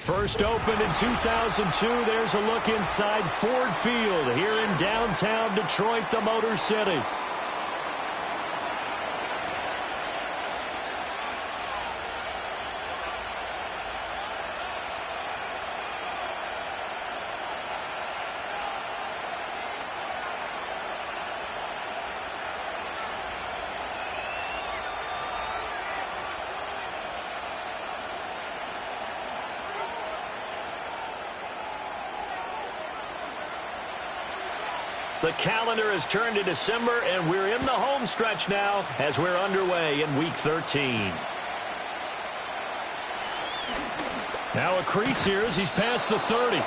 First opened in 2002. There's a look inside Ford Field here in downtown Detroit, the Motor City. The calendar has turned to December, and we're in the home stretch now as we're underway in Week 13. Now a crease here as he's past the 30.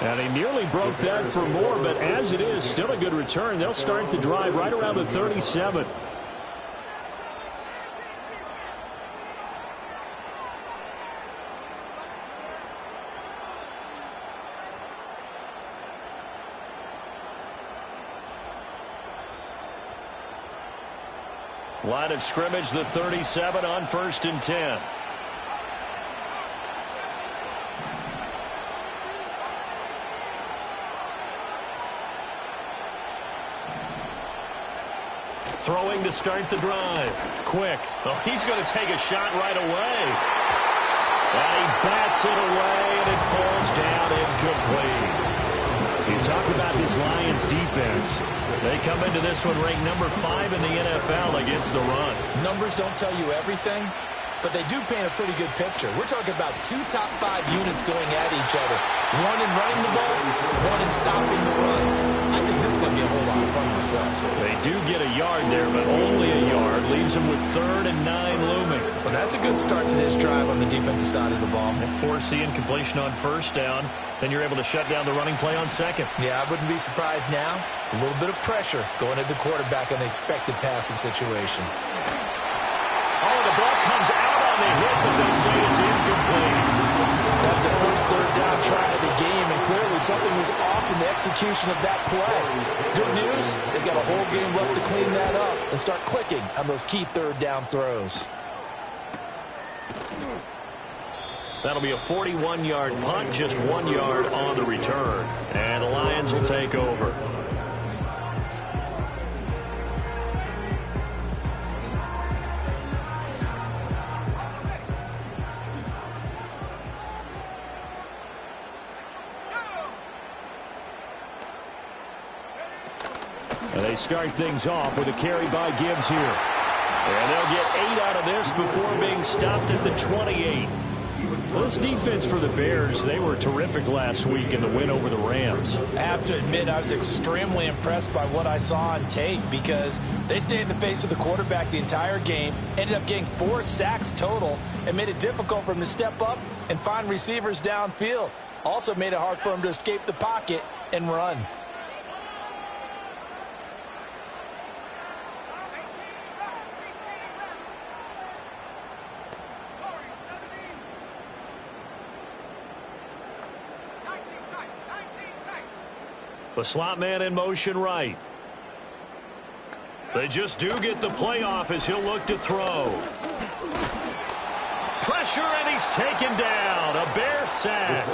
And he nearly broke that for more, but as it is, still a good return. They'll start the drive right around the 37. Line of scrimmage, the 37 on 1st and 10. Throwing to start the drive. Quick. Oh, he's going to take a shot right away. And he bats it away, and it falls down incomplete. You talk about this Lions defense. They come into this one ranked number 5 in the NFL against the run. Numbers don't tell you everything, but they do paint a pretty good picture. We're talking about 2 top 5 units going at each other. One in running the ball, one in stopping the run. I think this is going to be a whole lot of fun myself. They do get a yard there, but only a yard. Leaves them with 3rd and 9 looming. Well, that's a good start to this drive on the defensive side of the ball. And force the incompletion on 1st down. Then you're able to shut down the running play on 2nd. Yeah, I wouldn't be surprised now. A little bit of pressure going at the quarterback in the expected passing situation. Oh, the ball comes out on the hit, but they say it's incomplete. That's the first 3rd down try of the game, and clearly something was off in the execution of that play. Good news, they've got a whole game left to clean that up and start clicking on those key 3rd down throws. That'll be a 41-yard punt, just 1 yard on the return. And the Lions will take over. And they start things off with a carry by Gibbs here. And they'll get 8 out of this before being stopped at the 28. Well, this defense for the Bears, they were terrific last week in the win over the Rams. I have to admit, I was extremely impressed by what I saw on tape because they stayed in the face of the quarterback the entire game, ended up getting 4 sacks total, and made it difficult for him to step up and find receivers downfield. Also made it hard for him to escape the pocket and run. The slot man in motion right. They just do get the play off as he'll look to throw. Pressure, and he's taken down. A Bear sack.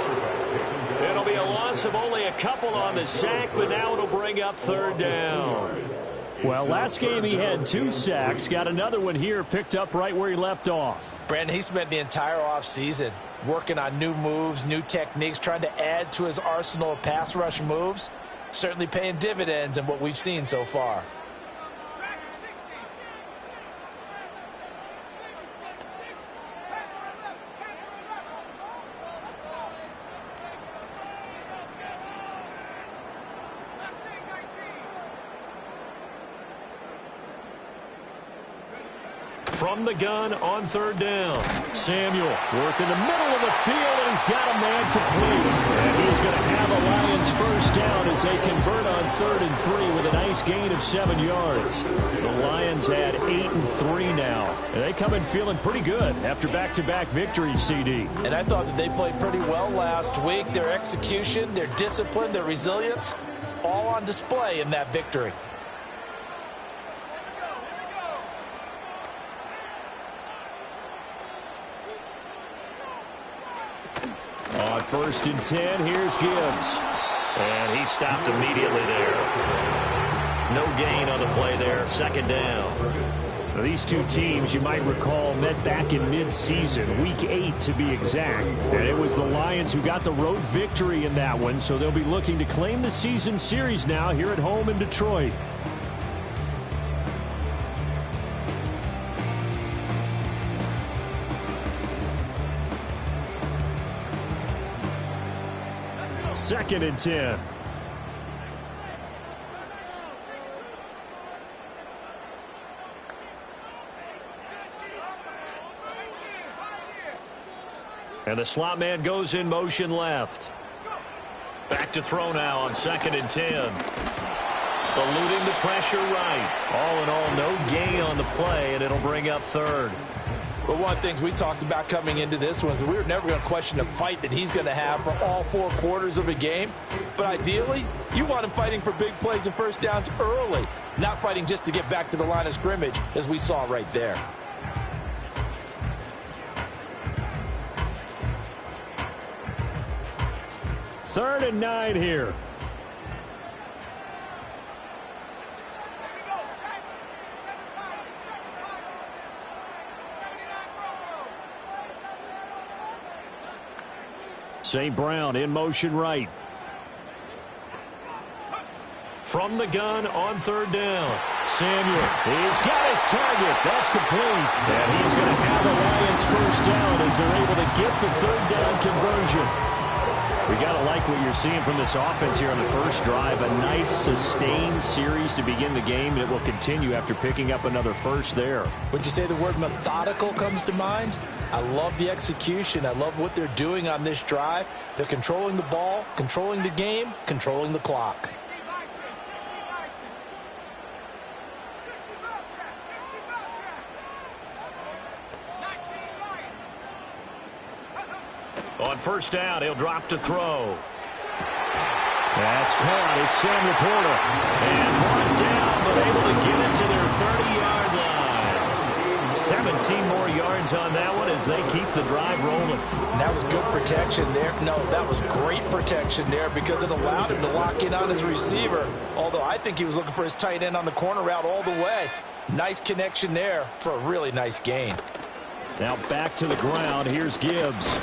It'll be a loss of only a couple on the sack, but now it'll bring up 3rd down. Well, last game he had 2 sacks. Got another one here, picked up right where he left off. Brandon, he spent the entire offseason working on new moves, new techniques, trying to add to his arsenal of pass rush moves. Certainly paying dividends in what we've seen so far. From the gun on 3rd down. Samuel working the middle of the field, and he's got a man complete. And he's going to have a Lions 1st down as they convert on 3rd and 3 with a nice gain of 7 yards. The Lions had 8 and 3 now. And they come in feeling pretty good after back-to-back victories, CD. And I thought that they played pretty well last week. Their execution, their discipline, their resilience, all on display in that victory. On 1st and 10, here's Gibbs. And he stopped immediately there. No gain on the play there. 2nd down. Now, these two teams, you might recall, met back in mid-season, Week 8 to be exact. And it was the Lions who got the road victory in that one, so they'll be looking to claim the season series now here at home in Detroit. Second and 10. And the slot man goes in motion left. Back to throw now on 2nd and 10. Eluding the pressure right. All in all, no gain on the play, and it'll bring up 3rd. But one of the things we talked about coming into this was we were never going to question the fight that he's going to have for all 4 quarters of a game. But ideally, you want him fighting for big plays and first downs early, not fighting just to get back to the line of scrimmage, as we saw right there. Third and 9 here. St. Brown in motion right. From the gun on 3rd down. Samuel, he's got his target. That's complete. And he's going to have a Lions first down as they're able to get the 3rd down conversion. We got to like what you're seeing from this offense here on the first drive. A nice sustained series to begin the game, and it will continue after picking up another first there. Would you say the word methodical comes to mind? I love the execution. I love what they're doing on this drive. They're controlling the ball, controlling the game, controlling the clock. On 1st down, he'll drop to throw. That's caught. It's Samuel Porter. And brought down, but able to get it to their 30-yard line. 17 more yards on that one as they keep the drive rolling. And that was good protection there. No, that was great protection there because it allowed him to lock in on his receiver. Although I think he was looking for his tight end on the corner route all the way. Nice connection there for a really nice gain. Now back to the ground. Here's Gibbs.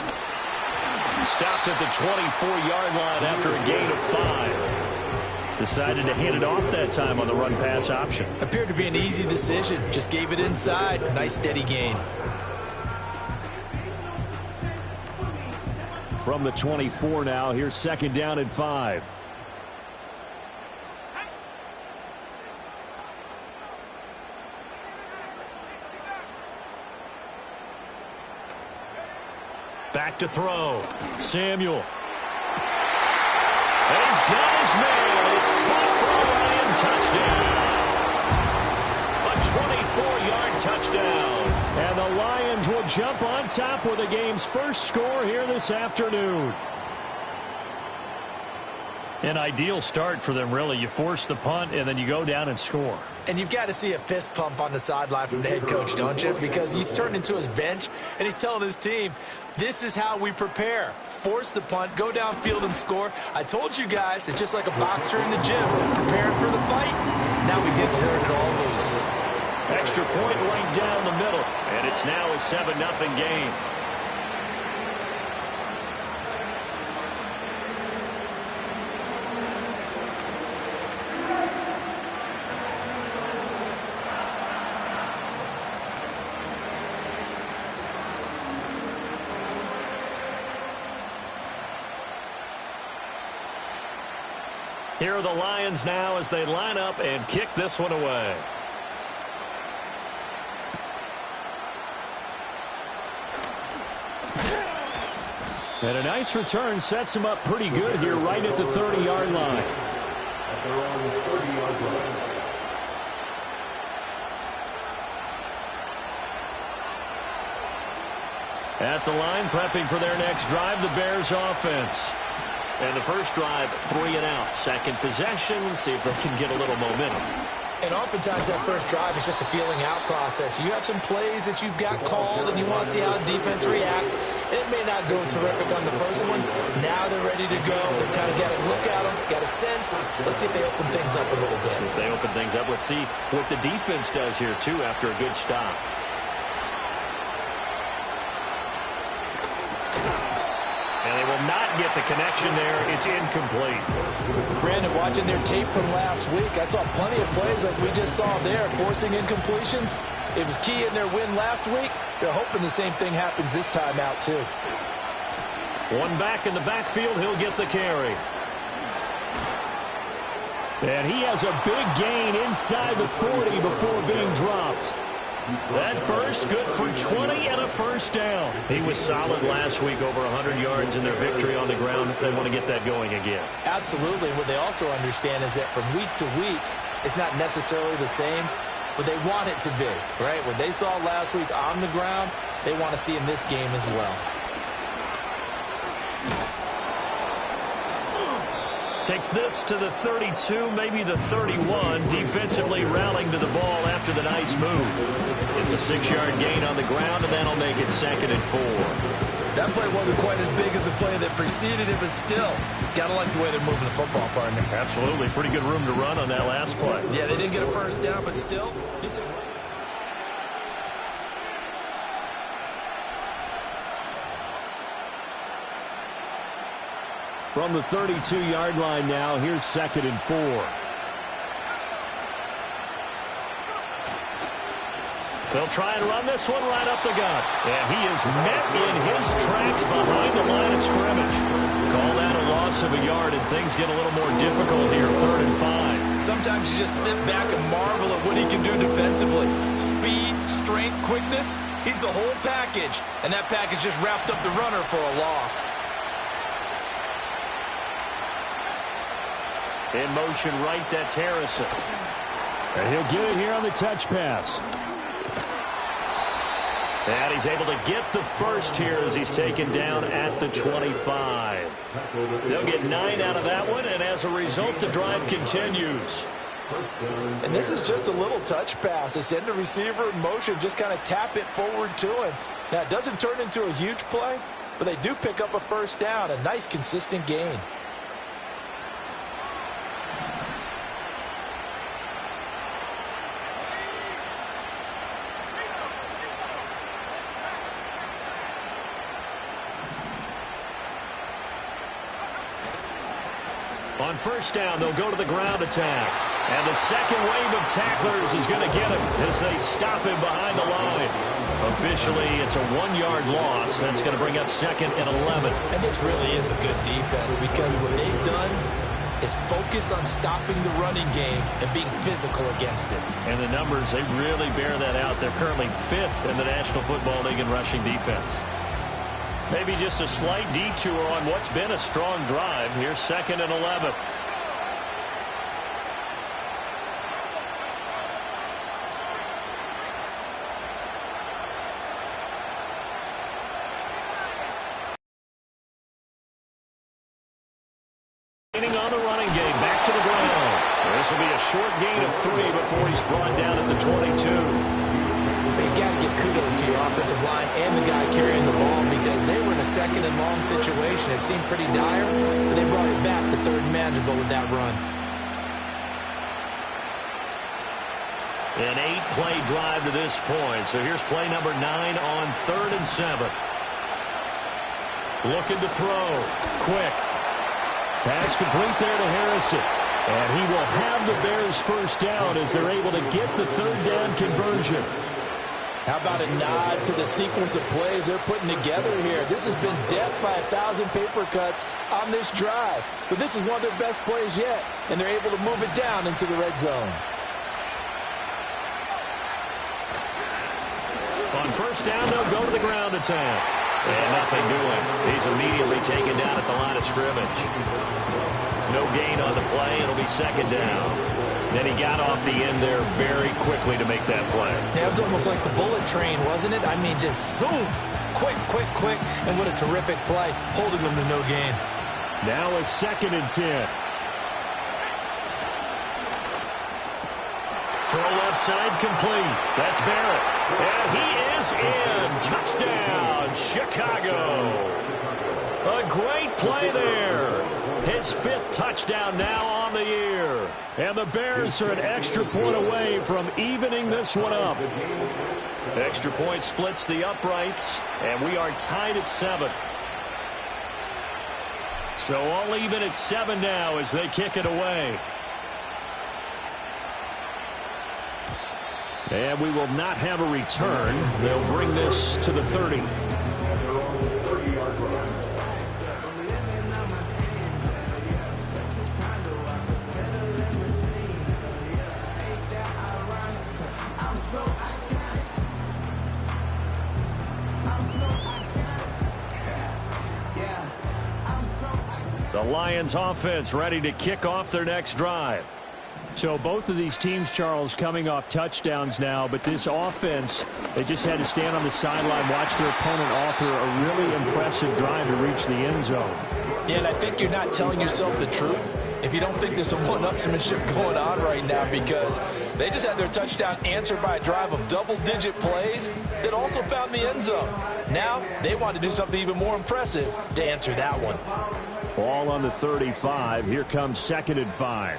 Stopped at the 24-yard line after a gain of 5. Decided to hand it off that time on the run-pass option. Appeared to be an easy decision. Just gave it inside. Nice steady gain. From the 24 now, here's 2nd down and 5. Back to throw. Samuel. And he's got his man. It's caught for a Lion touchdown. A 24-yard touchdown. And the Lions will jump on top with the game's first score here this afternoon. An ideal start for them, really. You force the punt, and then you go down and score. And you've got to see a fist pump on the sideline from the head coach, don't you? Because he's turned into his bench, and he's telling his team, this is how we prepare. Force the punt, go downfield and score. I told you guys, it's just like a boxer in the gym, preparing for the fight. Now we get to turn it all loose. Extra point right down the middle, and it's now a 7-0 game. Here are the Lions now as they line up and kick this one away. And a nice return sets him up pretty good here right at the 30-yard line. At the line, prepping for their next drive, the Bears offense. And the first drive, 3 and out. Second possession. See if they can get a little momentum. And oftentimes that first drive is just a feeling out process. You have some plays that you've got called and you want to see how the defense reacts. It may not go terrific on the first one. Now they're ready to go. They've kind of got to look at them, got a sense. Let's see if they open things up a little bit. See if they open things up. Let's see what the defense does here, too, after a good stop. And they will not get the connection there. It's incomplete. Brandon, watching their tape from last week, I saw plenty of plays like we just saw there, forcing incompletions. It was key in their win last week. They're hoping the same thing happens this time out, too. One back in the backfield. He'll get the carry. And he has a big gain inside the 40 before being dropped. That burst good for 20 and a first down. He was solid last week, over 100 yards in their victory on the ground. They want to get that going again. Absolutely. What they also understand is that from week to week, it's not necessarily the same, but they want it to be, right? What they saw last week on the ground, they want to see in this game as well. Takes this to the 32, maybe the 31. Defensively rallying to the ball after the nice move. It's a 6-yard gain on the ground, and that'll make it 2nd and 4. That play wasn't quite as big as the play that preceded it, but still, got to like the way they're moving the football, partner. Absolutely. Pretty good room to run on that last play. Yeah, they didn't get a first down, but still, From the 32-yard line now, here's 2nd and 4. They'll try and run this one right up the gut. And he is met in his tracks behind the line of scrimmage. Call that a loss of a yard, and things get a little more difficult here, 3rd and 5. Sometimes you just sit back and marvel at what he can do defensively. Speed, strength, quickness, he's the whole package. And that package just wrapped up the runner for a loss. In motion right, that's Harrison. And he'll get it here on the touch pass. And he's able to get the first here as he's taken down at the 25. They'll get 9 out of that one, and as a result, the drive continues. And this is just a little touch pass. They send the receiver in motion, just kind of tap it forward to him. Now, it doesn't turn into a huge play, but they do pick up a first down, a nice, consistent gain. On first down, they'll go to the ground attack. And the second wave of tacklers is going to get him as they stop him behind the line. Officially, it's a 1-yard loss. That's going to bring up 2nd and 11. And this really is a good defense because what they've done is focus on stopping the running game and being physical against it. And the numbers, they really bear that out. They're currently 5th in the National Football League in rushing defense. Maybe just a slight detour on what's been a strong drive. Here's 2nd and 11. On the running game, back to the ground. This will be a short gain of 3 before he's brought down at the 22. You've got to give kudos to your offensive line and the guy carrying the ball because they were in a 2nd and long situation. It seemed pretty dire, but they brought it back to 3rd and manageable with that run. An 8-play drive to this point. So here's play number 9 on 3rd and 7. Looking to throw. Quick. Pass complete there to Harrison. And he will have the Bears first down as they're able to get the 3rd down conversion. How about a nod to the sequence of plays they're putting together here? This has been death by 1,000 paper cuts on this drive. But this is one of their best plays yet, and they're able to move it down into the red zone. On first down, they'll go to the ground attack. And nothing doing. He's immediately taken down at the line of scrimmage. No gain on the play. It'll be 2nd down. Then he got off the end there very quickly to make that play. Yeah, it was almost like the bullet train, wasn't it? I mean, just zoom. Quick, quick, quick. And what a terrific play, holding them to no gain. Now a 2nd and 10. Throw left side complete. That's Barrett. And he is in. Touchdown, Chicago. A great play there. His 5th touchdown now on the year. And the Bears are an extra point away from evening this one up. Extra point splits the uprights, and we are tied at 7. So all even at 7 now as they kick it away. And we will not have a return. They'll bring this to the 30. The Lions offense ready to kick off their next drive. So both of these teams, Charles, coming off touchdowns now, but this offense, they just had to stand on the sideline, watch their opponent author a really impressive drive to reach the end zone. Yeah, and I think you're not telling yourself the truth if you don't think there's some one-upsmanship going on right now, because they just had their touchdown answered by a drive of double-digit plays that also found the end zone. Now they want to do something even more impressive to answer that one. Ball on the 35. Here comes 2nd and 5.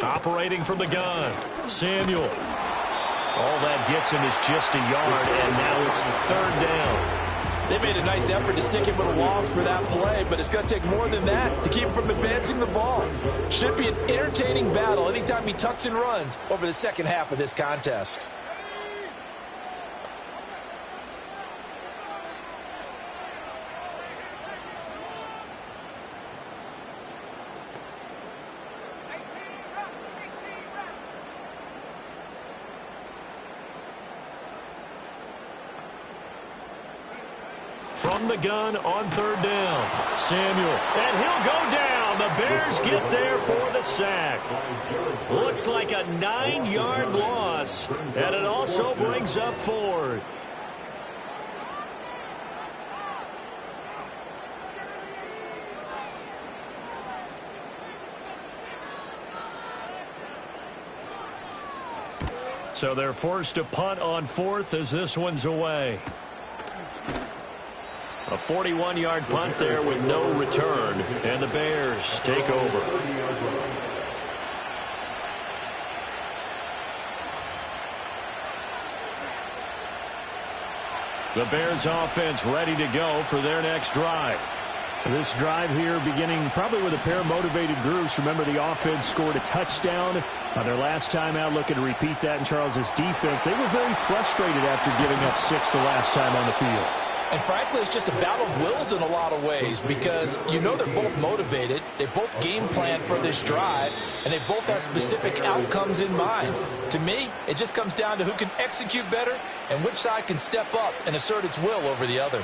Operating from the gun, Samuel. All that gets him is just a yard, and now it's 3rd down. They made a nice effort to stick him with a loss for that play, but it's going to take more than that to keep him from advancing the ball. Should be an entertaining battle anytime he tucks and runs over the second half of this contest. From the gun on 3rd down, Samuel, and he'll go down. The Bears get there for the sack. Looks like a 9-yard loss, and it also brings up 4th. So they're forced to punt on 4th as this one's away. A 41-yard punt there with no return, and the Bears take over. The Bears offense ready to go for their next drive. This drive here beginning probably with a pair of motivated groups. Remember, the offense scored a touchdown on their last time out, looking to repeat that in Charles's defense. They were very frustrated after giving up 6 the last time on the field. And frankly, it's just a battle of wills in a lot of ways, because you know they're both motivated, they both game plan for this drive, and they both have specific outcomes in mind. To me, it just comes down to who can execute better and which side can step up and assert its will over the other.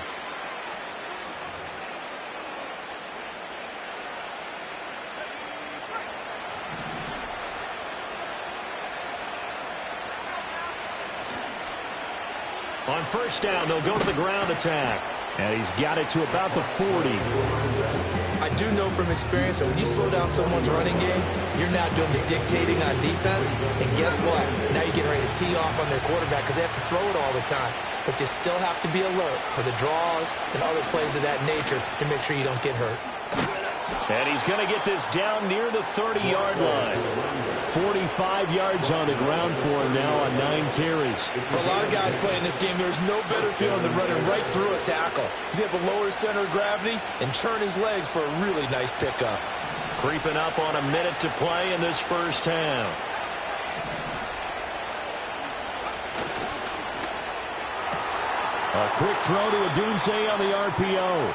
On 1st down, they'll go to the ground attack. And he's got it to about the 40. I do know from experience that when you slow down someone's running game, you're now doing the dictating on defense. And guess what? Now you're getting ready to tee off on their quarterback because they have to throw it all the time. But you still have to be alert for the draws and other plays of that nature to make sure you don't get hurt. And he's going to get this down near the 30-yard line. 45 yards on the ground for him now on 9 carries. For a lot of guys playing this game, there's no better feeling than running right through a tackle. He's able to lower his center of gravity and churn his legs for a really nice pickup. Creeping up on a minute to play in this first half. A quick throw to Odunze on the RPO.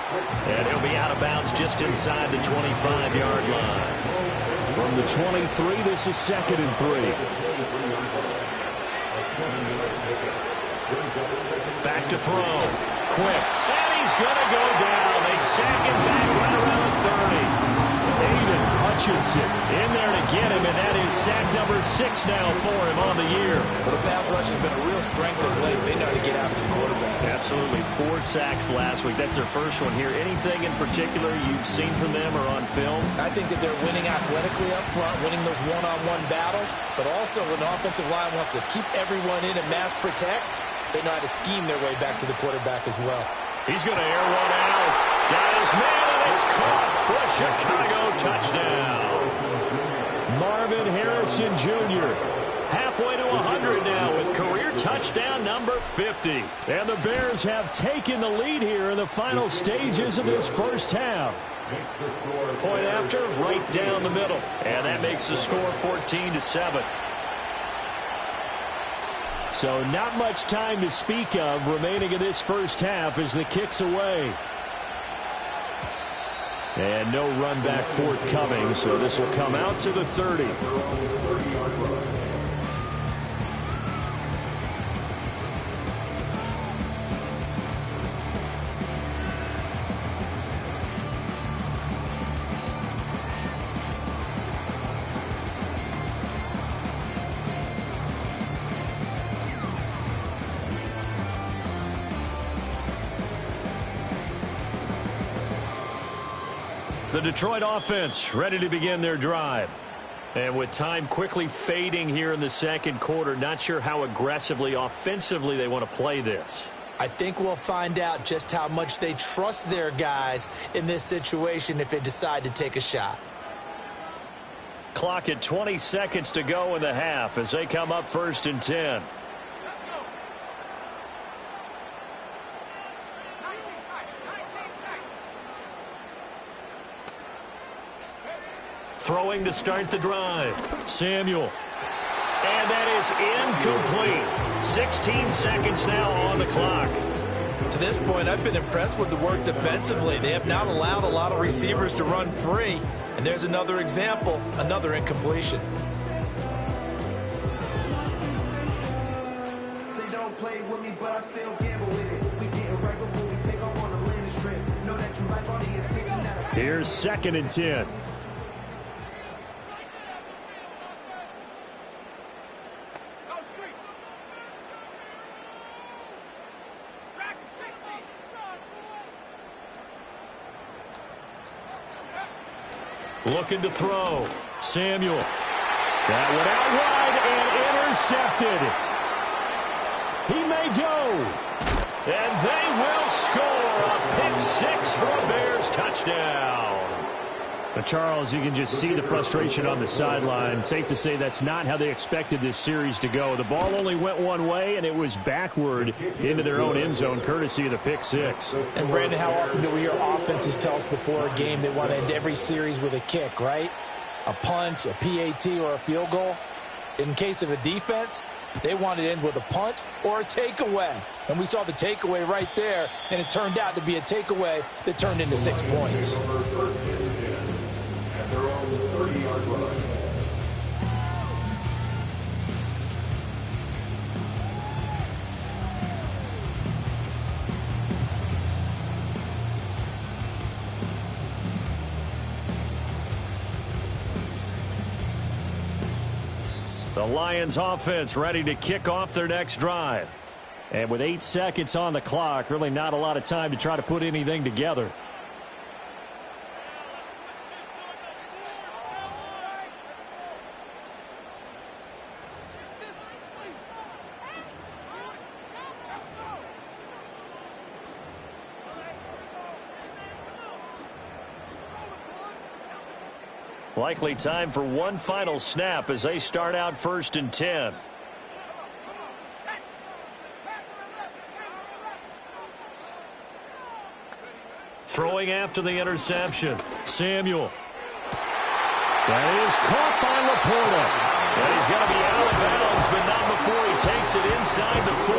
And he'll be out of bounds just inside the 25-yard line. From the 23, this is 2nd and 3. Back to throw. Quick. And he's going to go down. They sack him back right around the 30. Aiden Hutchinson in there to get him, and that is sack number 6 now for him on the year. Well, the pass rush has been a real strength of late. They know how to get after the quarterback. Absolutely. 4 sacks last week. That's their first one here. Anything in particular you've seen from them or on film? I think that they're winning athletically up front, winning those one-on-one battles, but also when the offensive line wants to keep everyone in and mass protect, they know how to scheme their way back to the quarterback as well. He's going to air one out. Got his man, and it's caught for a Chicago touchdown. Marvin Harrison Jr. halfway to 100 now with career touchdown number 50. And the Bears have taken the lead here in the final stages of this first half. Point after, right down the middle. And that makes the score 14-7. So not much time to speak of remaining in this first half as the kick's away. And no run back forthcoming, so this will come out to the 30. The Detroit offense ready to begin their drive. And with time quickly fading here in the second quarter, not sure how aggressively, offensively they want to play this. I think we'll find out just how much they trust their guys in this situation if they decide to take a shot. Clock at 20 seconds to go in the half as they come up 1st and 10. Throwing to start the drive. Samuel. And that is incomplete. 16 seconds now on the clock. To this point, I've been impressed with the work defensively. They have not allowed a lot of receivers to run free. And there's another example, another incompletion. Say don't play with me, but I still gamble with it. We getting right before we take off on the landing strip. Know that you like all the attention that I... Here's 2nd and 10. Looking to throw. Samuel. That one out wide and intercepted. He may go. And they will score a pick 6 for a Bears touchdown. But Charles, you can just see the frustration on the sideline. Safe to say that's not how they expected this series to go. The ball only went one way, and it was backward into their own end zone, courtesy of the pick 6. And, Brandon, how often do we hear offenses tell us before a game they want to end every series with a kick, right? A punt, a PAT, or a field goal. In case of a defense, they want to end with a punt or a takeaway. And we saw the takeaway right there, and it turned out to be a takeaway that turned into 6 points. Their own 30-yard line. The Lions offense ready to kick off their next drive. And with 8 seconds on the clock, really not a lot of time to try to put anything together. Likely time for one final snap as they start out 1st and 10. Throwing after the interception. Samuel. That is caught by Laporta. And he's going to be out of bounds, but not before he takes it inside the 40.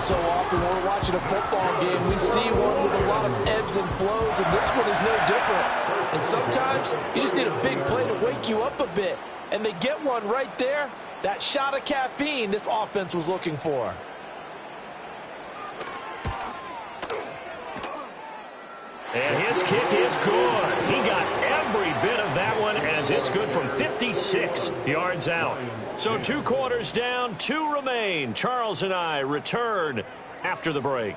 So often when we're watching a football game, we see one with a lot of ebbs and flows, and this one is no different. And sometimes you just need a big play to wake you up a bit. And they get one right there. That shot of caffeine this offense was looking for. And his kick is good. He got every bit of that one as it's good from 56 yards out. So 2 quarters down, 2 remain. Charles and I return after the break.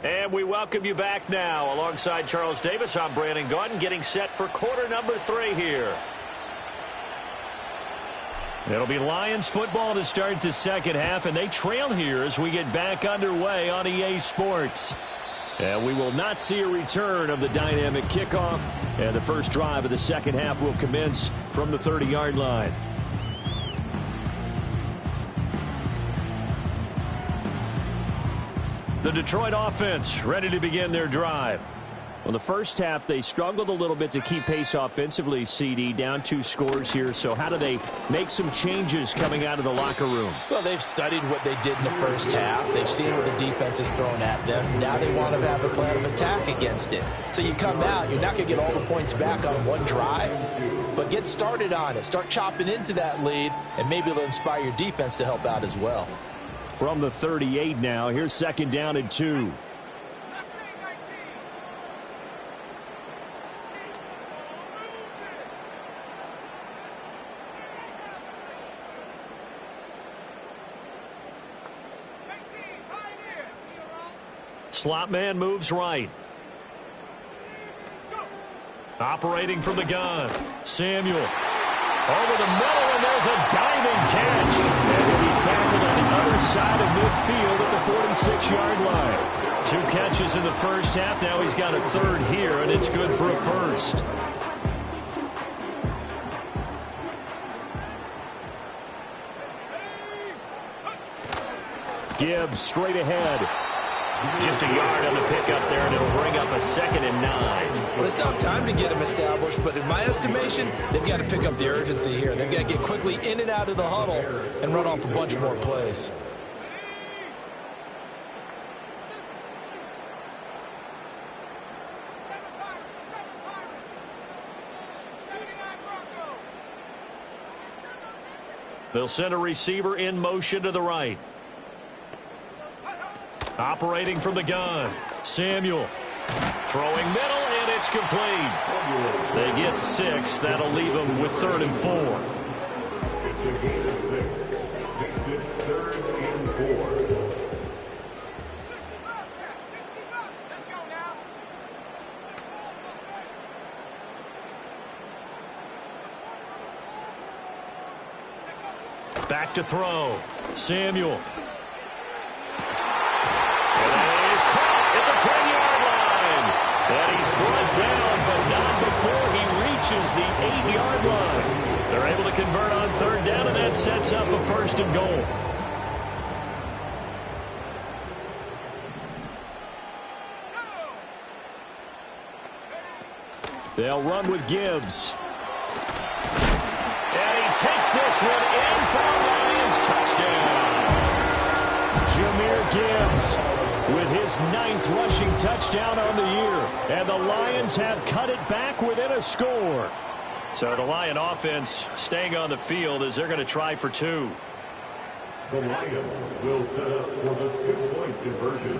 And we welcome you back now. Alongside Charles Davis, I'm Brandon Gaudin, getting set for quarter number 3 here. It'll be Lions football to start the second half, and they trail here as we get back underway on EA Sports. And we will not see a return of the dynamic kickoff, and the first drive of the second half will commence from the 30-yard line. The Detroit offense ready to begin their drive. Well, the first half, they struggled a little bit to keep pace offensively, CD, down 2 scores here. So how do they make some changes coming out of the locker room? Well, they've studied what they did in the first half. They've seen what the defense is throwing at them. Now they want to have a plan of attack against it. So you come out, you're not going to get all the points back on one drive, but get started on it. Start chopping into that lead, and maybe it'll inspire your defense to help out as well. From the 38 now, here's second down and 2. Slot man moves right. Operating from the gun. Samuel. Over the middle, and there's a diving catch. And he'll be tackled on the other side of midfield at the 46-yard line. 2 catches in the first half. Now he's got a third here, and it's good for a first. Gibbs straight ahead. Just a yard on the pickup there, and it'll bring up a 2nd and 9. Well, they still have time to get him established, but in my estimation, they've got to pick up the urgency here. They've got to get quickly in and out of the huddle and run off a bunch more plays. They'll send a receiver in motion to the right. Operating from the gun. Samuel. Throwing middle, and it's complete. They get 6. That'll leave them with 3rd and 4. It's a gain of 6. Makes it 3rd and 4. Back to throw. Samuel. And he's brought down, but not before he reaches the 8-yard line. They're able to convert on 3rd down, and that sets up a 1st and goal. They'll run with Gibbs. And he takes this one in for a Lions touchdown. Jahmyr Gibbs with his 9th rushing touchdown on the year. And the Lions have cut it back within a score. So the Lion offense staying on the field as they're going to try for 2. The Lions will set up for the 2-point conversion.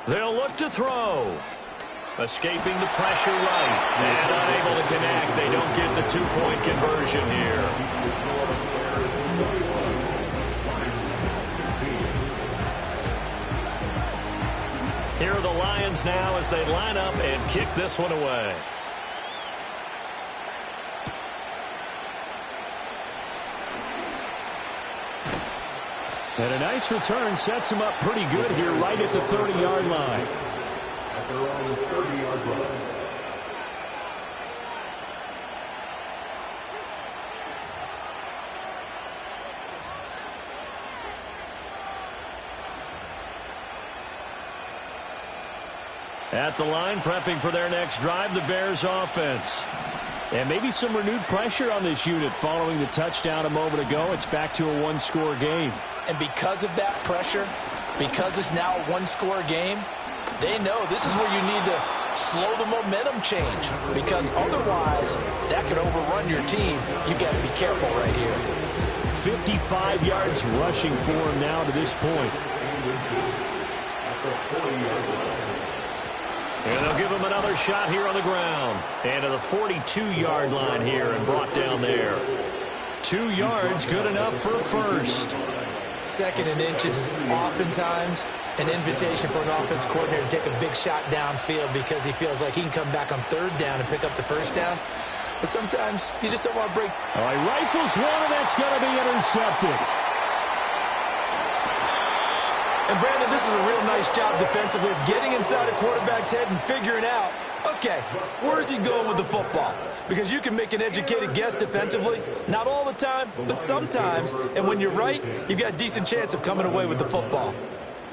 They'll look to throw. Escaping the pressure right. And unable to connect. They don't get the 2-point conversion here. Here are the Lions now as they line up and kick this one away. And a nice return sets him up pretty good here right at the 30-yard line. At their own 30-yard line. At the line, prepping for their next drive, the Bears offense. And maybe some renewed pressure on this unit following the touchdown a moment ago. It's back to a one-score game. And because of that pressure, because it's now a one-score game, they know this is where you need to slow the momentum change, because otherwise that could overrun your team. You've got to be careful right here. 55 yards rushing for him now to this point. And they'll give him another shot here on the ground. And to the 42-yard line here and brought down there. 2 yards, good enough for a first. 2nd and inches is oftentimes an invitation for an offense coordinator to take a big shot downfield because he feels like he can come back on 3rd down and pick up the first down. But sometimes you just don't want to break. All right, rifles one, and that's going to be intercepted. And, Brandon, this is a real nice job defensively of getting inside a quarterback's head and figuring out, okay, where's he going with the football? Because you can make an educated guess defensively. Not all the time, but sometimes. And when you're right, you've got a decent chance of coming away with the football.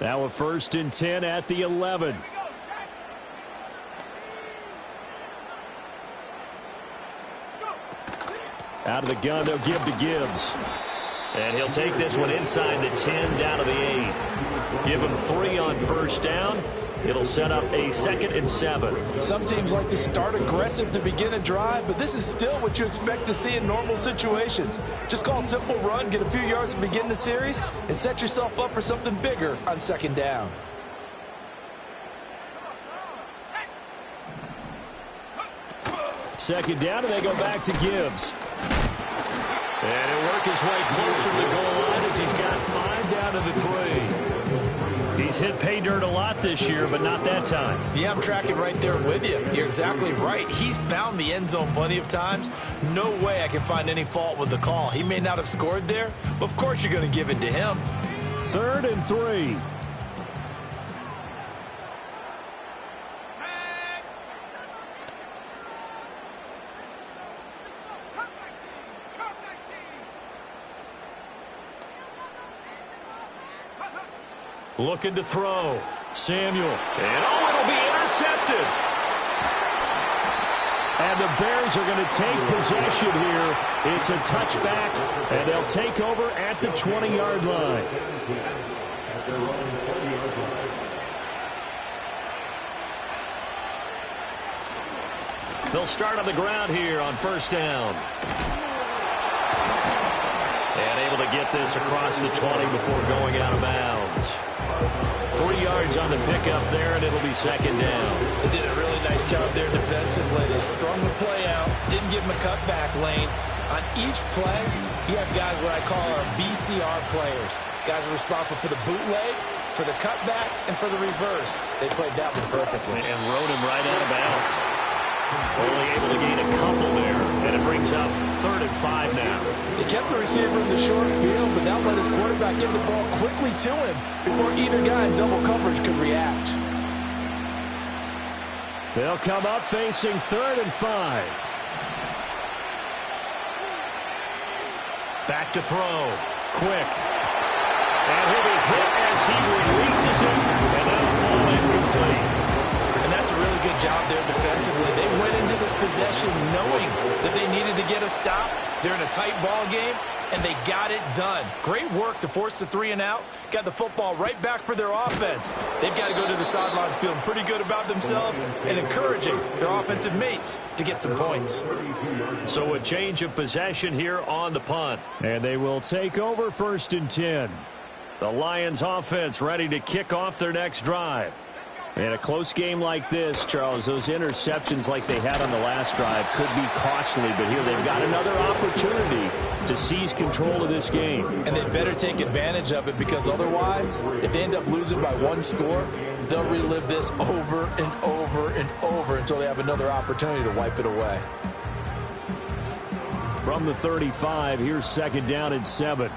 Now a 1st and 10 at the 11. Out of the gun, they'll give to Gibbs. And he'll take this one inside the 10 down to the 8. Give him 3 on 1st down. It'll set up a 2nd and 7. Some teams like to start aggressive to begin a drive, but this is still what you expect to see in normal situations. Just call a simple run, get a few yards to begin the series, and set yourself up for something bigger on 2nd down. Second down, and they go back to Gibbs. And he'll work his way closer to the goal line as he's got 5 down to the 3. He's hit pay dirt a lot this year, but not that time. Yeah, I'm tracking right there with you. You're exactly right. He's found the end zone plenty of times. No way I can find any fault with the call. He may not have scored there, but of course you're going to give it to him. 3rd and 3. Looking to throw. Samuel. And it'll be intercepted. And the Bears are going to take possession here. It's a touchback, and they'll take over at the 20-yard line. They'll start on the ground here on 1st down. And able to get this across the 20 before going out of bounds. 3 yards on the pickup there, and it'll be 2nd down. They did a really nice job there defensively. They strung the play out, didn't give him a cutback lane. On each play, you have guys what I call our BCR players. Guys are responsible for the bootleg, for the cutback, and for the reverse. They played that one perfectly. And rode him right out of bounds. Only able to gain a couple there, and it brings up 3rd and 5 now. He kept the receiver in the short field, but now let his quarterback get the ball quickly to him before either guy in double coverage could react. They'll come up facing 3rd and 5. Back to throw. Quick. And he'll be hit as he releases it, and that'll fall incomplete. And that's a really good job there defensively. They went into this possession knowing that they needed to get a stop. They're in a tight ball game, and they got it done. Great work to force the 3 and out. Got the football right back for their offense. They've got to go to the sidelines feeling pretty good about themselves and encouraging their offensive mates to get some points. So a change of possession here on the punt. And they will take over 1st and 10. The Lions offense ready to kick off their next drive. In a close game like this, Charles, those interceptions like they had on the last drive could be costly, but here they've got another opportunity to seize control of this game. And they better take advantage of it, because otherwise, if they end up losing by 1 score, they'll relive this over and over and over until they have another opportunity to wipe it away. From the 35, here's 2nd down and 7.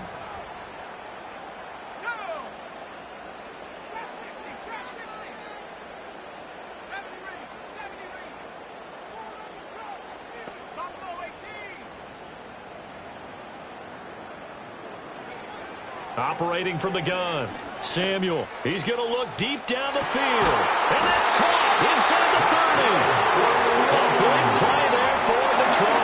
Operating from the gun, Samuel. He's going to look deep down the field. And that's caught inside the 30. A big play there for Detroit.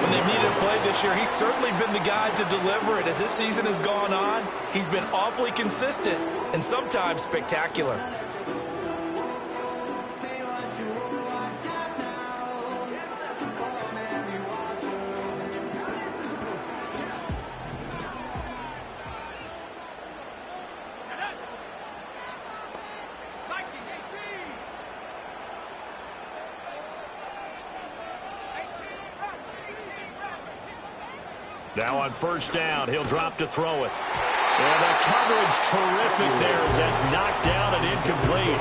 When they've needed a play this year, he's certainly been the guy to deliver it. As this season has gone on, he's been awfully consistent and sometimes spectacular. Now on first down, he'll drop to throw it. And the coverage terrific there as that's knocked down and incomplete.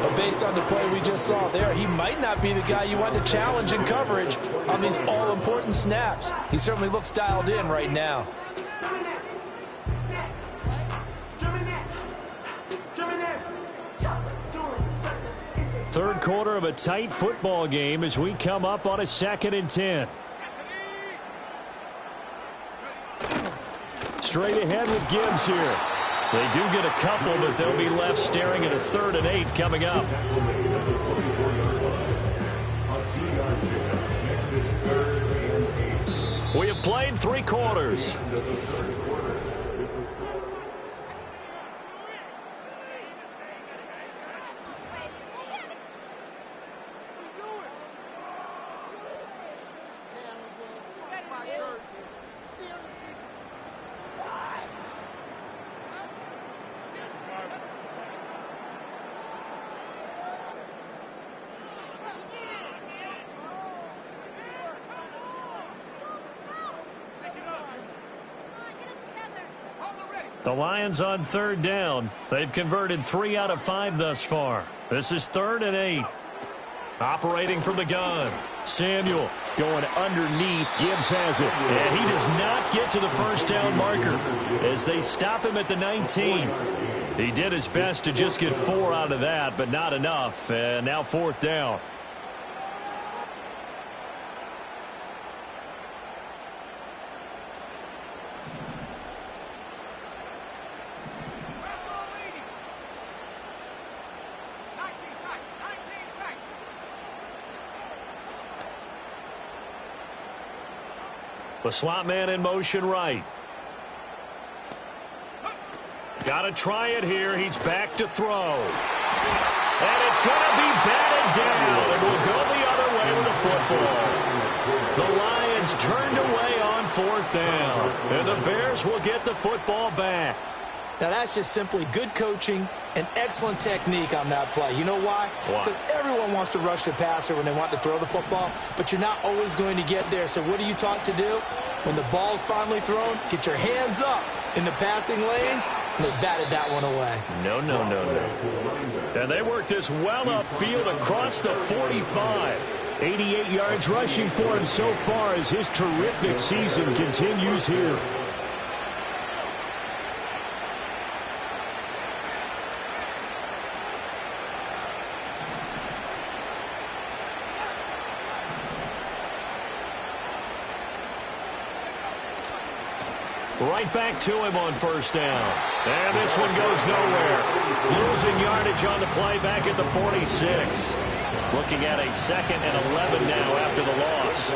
But based on the play we just saw there, he might not be the guy you want to challenge in coverage on these all-important snaps. He certainly looks dialed in right now. Third quarter of a tight football game as we come up on a 2nd and 10. Straight ahead with Gibbs here. They do get a couple, but they'll be left staring at a 3rd and 8 coming up. We have played 3 quarters. The Lions on 3rd down. They've converted 3 out of 5 thus far. This is 3rd and 8. Operating from the gun. Samuel going underneath. Gibbs has it. And he does not get to the first down marker as they stop him at the 19. He did his best to just get 4 out of that, but not enough. And now 4th down. The slot man in motion right. Got to try it here. He's back to throw. And it's going to be batted down. And we'll go the other way with the football. The Lions turned away on 4th down. And the Bears will get the football back. Now, that's just simply good coaching and excellent technique on that play. You know why? Because everyone wants to rush the passer when they want to throw the football, but you're not always going to get there. So what are you taught to do? When the ball's finally thrown, get your hands up in the passing lanes, and they batted that one away. No. And they worked this well upfield across the 45. 88 yards rushing for him so far as his terrific season continues here. Right back to him on first down. And this one goes nowhere. Losing yardage on the play back at the 46. Looking at a 2nd and 11 now after the loss.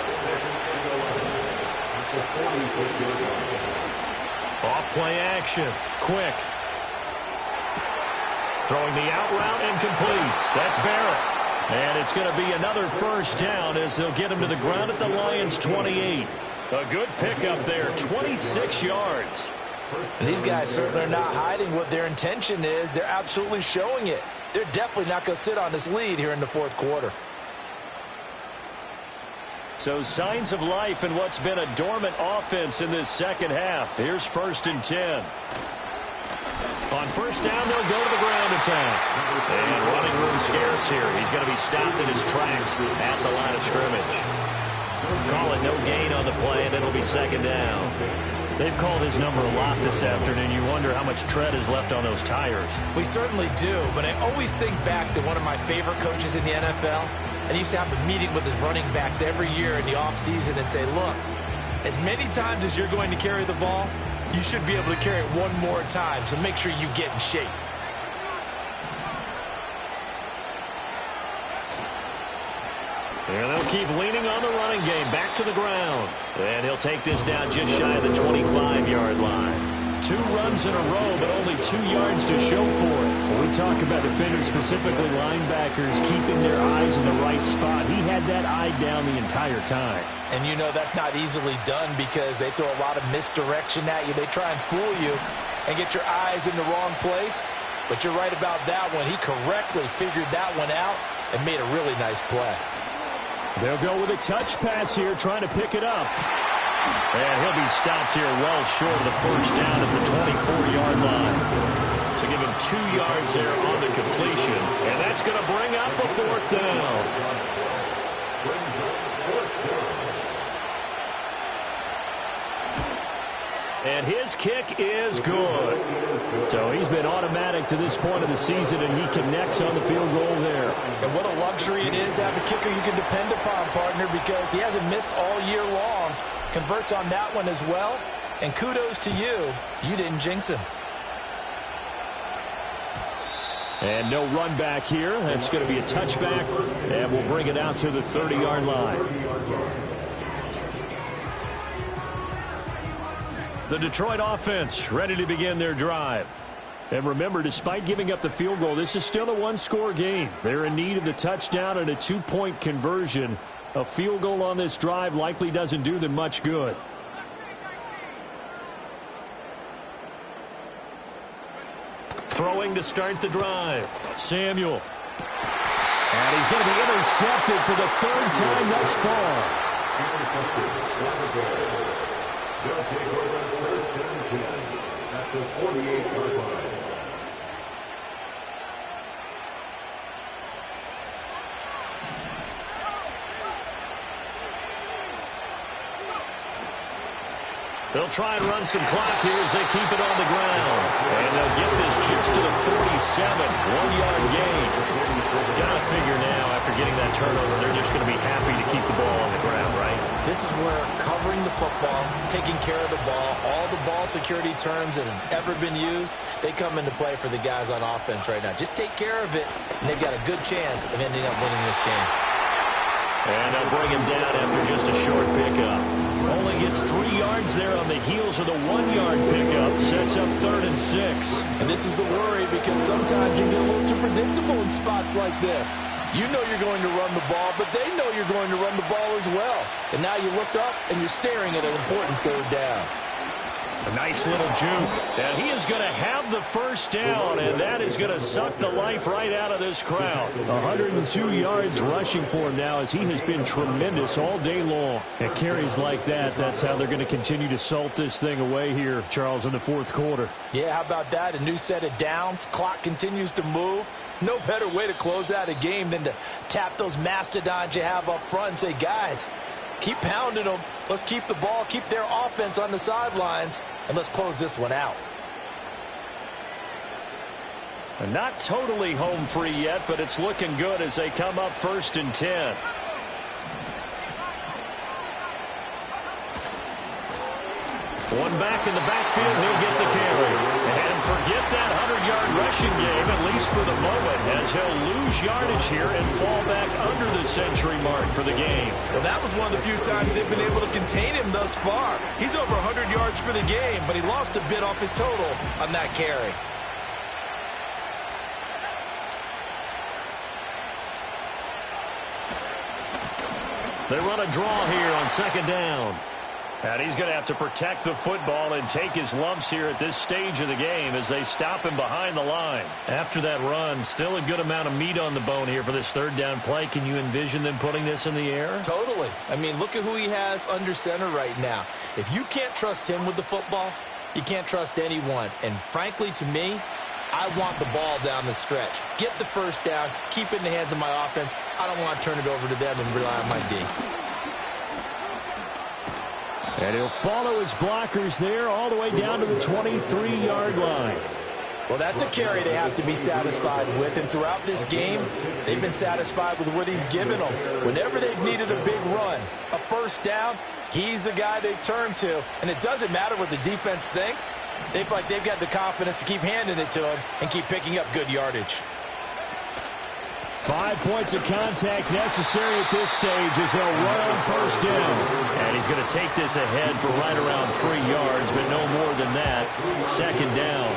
Off play action. Quick. Throwing the out route incomplete. That's Barrett. And it's going to be another first down as they'll get him to the ground at the Lions' 28. A good pickup there, 26 yards. And these guys certainly are not hiding what their intention is. They're absolutely showing it. They're definitely not going to sit on this lead here in the 4th quarter. So signs of life in what's been a dormant offense in this 2nd half. Here's 1st and 10. On first down, they'll go to the ground attack. And running room scarce here. He's going to be stopped in his tracks at the line of scrimmage. Call it no gain on the play, and it'll be 2nd down. They've called his number a lot this afternoon. You wonder how much tread is left on those tires. We certainly do, but I always think back to one of my favorite coaches in the NFL. And he used to have a meeting with his running backs every year in the offseason and say, look, as many times as you're going to carry the ball, you should be able to carry it one more time, so make sure you get in shape. And they'll keep leaning on the running game. Back to the ground. And he'll take this down just shy of the 25-yard line. 2 runs in a row, but only 2 yards to show for it. When we talk about defenders, specifically linebackers, keeping their eyes in the right spot, he had that eye down the entire time. And you know that's not easily done because they throw a lot of misdirection at you. They try and fool you and get your eyes in the wrong place. But you're right about that one. He correctly figured that one out and made a really nice play. They'll go with a touch pass here, trying to pick it up. And he'll be stopped here well short of the first down at the 24-yard line. So give him 2 yards there on the completion. And that's going to bring up a 4th down. And his kick is good. So he's been automatic to this point of the season, and he connects on the field goal there. And what a luxury it is to have a kicker you can depend upon, partner, because he hasn't missed all year long. Converts on that one as well. And kudos to you. You didn't jinx him. And no run back here. That's going to be a touchback, and we'll bring it out to the 30-yard line. The Detroit offense ready to begin their drive. And remember, despite giving up the field goal, this is still a 1-score game. They're in need of the touchdown and a 2-point conversion. A field goal on this drive likely doesn't do them much good. Throwing to start the drive. Samuel. And he's going to be intercepted for the 3rd time thus far. They'll take over 1st and 10 at the 48-yard line. They'll try and run some clock here as they keep it on the ground. And they'll get this just to the 47. 1-yard gain. Gotta figure now, after getting that turnover, they're just going to be happy to keep the ball on the ground, right? This is where covering the football, taking care of the ball, all the ball security terms that have ever been used, they come into play for the guys on offense right now. Just take care of it, and they've got a good chance of ending up winning this game. And they'll bring him down after just a short pickup. Only gets 3 yards there on the heels of the 1-yard pickup. Sets up 3rd and 6. And this is the worry because sometimes you get a little too predictable in spots like this. You know you're going to run the ball, but they know you're going to run the ball as well. And now you look up and you're staring at an important 3rd down. A nice little juke. And he is going to have the first down, and that is going to suck the life right out of this crowd. 102 yards rushing for him now as he has been tremendous all day long. At carries like that, that's how they're going to continue to salt this thing away here, Charles, in the 4th quarter. Yeah, how about that? A new set of downs. Clock continues to move. No better way to close out a game than to tap those mastodons you have up front and say, guys, keep pounding them. Let's keep the ball, keep their offense on the sidelines, and let's close this one out. And not totally home free yet, but it's looking good as they come up 1st and 10. One back in the backfield, he'll get the carry. And forget that 100-yard rushing game, at least for the moment, as he'll lose yardage here and fall back under the century mark for the game. Well, that was one of the few times they've been able to contain him thus far. He's over 100 yards for the game, but he lost a bit off his total on that carry. They run a draw here on 2nd down. And he's going to have to protect the football and take his lumps here at this stage of the game as they stop him behind the line. After that run, still a good amount of meat on the bone here for this 3rd down play. Can you envision them putting this in the air? Totally. I mean, look at who he has under center right now. If you can't trust him with the football, you can't trust anyone. And frankly, to me, I want the ball down the stretch. Get the first down, keep it in the hands of my offense. I don't want to turn it over to them and rely on my D. And he'll follow his blockers there all the way down to the 23-yard line. Well, that's a carry they have to be satisfied with. And throughout this game, they've been satisfied with what he's given them. Whenever they've needed a big run, a first down, he's the guy they've turned to. And it doesn't matter what the defense thinks. They feel like they've got the confidence to keep handing it to him and keep picking up good yardage. 5 points of contact necessary at this stage as they'll run on first down. And he's going to take this ahead for right around 3 yards, but no more than that. Second down.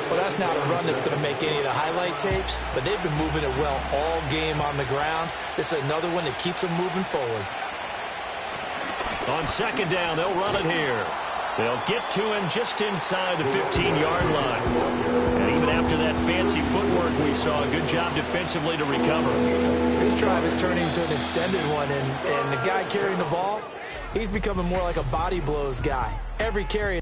Well, that's not a run that's going to make any of the highlight tapes, but they've been moving it well all game on the ground. This is another one that keeps them moving forward. On second down, they'll run it here. They'll get to him just inside the 15-yard line. And even after that fancy footwork we saw, a good job defensively to recover. This drive is turning into an extended one, and the guy carrying the ball, he's becoming more like a body blows guy. Every carry.